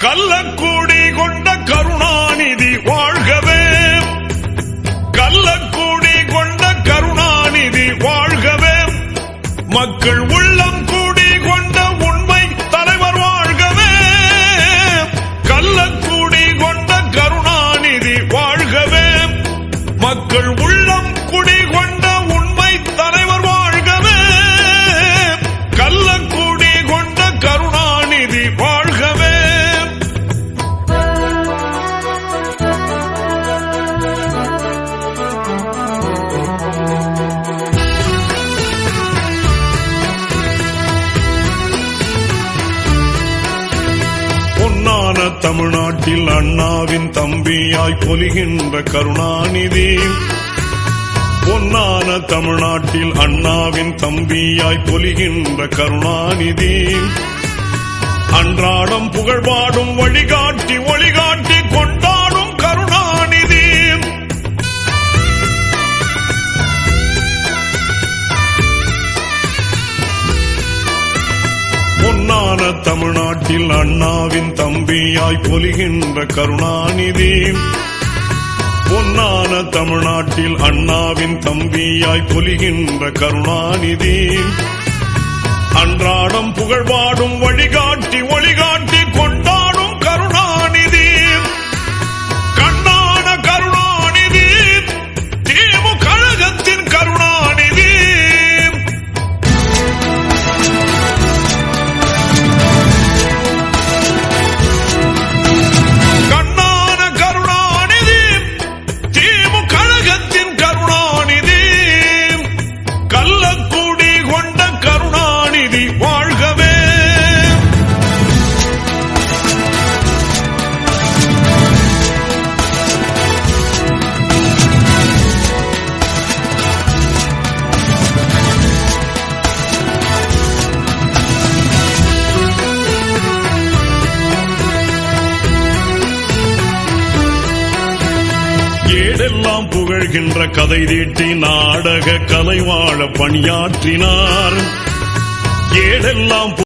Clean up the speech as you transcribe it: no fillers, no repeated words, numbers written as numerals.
கள்ளக்கூடி கொண்ட கருணாநிதி வாழ்கவே, கள்ளக்கூடி கொண்ட கருணாநிதி வாழ்கவே, மக்கள் உள்ளம் கூடி கொண்ட உண்மை தலைவர் வாழ்கவே, கள்ளக்கூடி கொண்ட கருணாநிதி வாழ்கவே, மக்கள் உள்ளம் குடி கொண்ட உண்மை தலைவர் வாழ்கவே, கள்ளக்கூடி கொண்ட கருணாநிதி வாழ்கவே. பொன்னான தமிழ்நாட்டில் அண்ணாவின் தம்பியாய் பொலிகின்ற கருணாநிதி, பொன்னான தமிழ்நாட்டில் அண்ணாவின் தம்பியாய் பொலிகின்ற கருணாநிதி, அன்றாடம் புகழ்பாடும் வழிகாட்டி ஒளிகாட்டி கொண்டாடும் கருணாநிதி, பொன்னான தமிழ்நாட்டில் அண்ணாவின் தம்பியாய் பொலிகின்ற கருணாநிதி, பொன்னான தமிழ்நாட்டில் அண்ணாவின் தம்பியாய் பொலிகின்ற கருணாநிதி, அன்றாடம் புகழ்பாடும் வழிகாட்டி ஒளிகாட்டி கொண்டாடும் கருணாநிதி, கண்ணான கருணாநிதி, திமுக கழகத்தின் கருணாநிதி, கண்ணான கருணாநிதி, திமுக கழகத்தின் கருணாநிதி, கள்ளக்கூடி கொண்ட கருணாநிதி வாழ்கவே. ஏடெல்லாம் புகழ்கின்ற கதை தீட்டி நாடக கலை வாழ பணியாற்றினார், ஏடெல்லாம்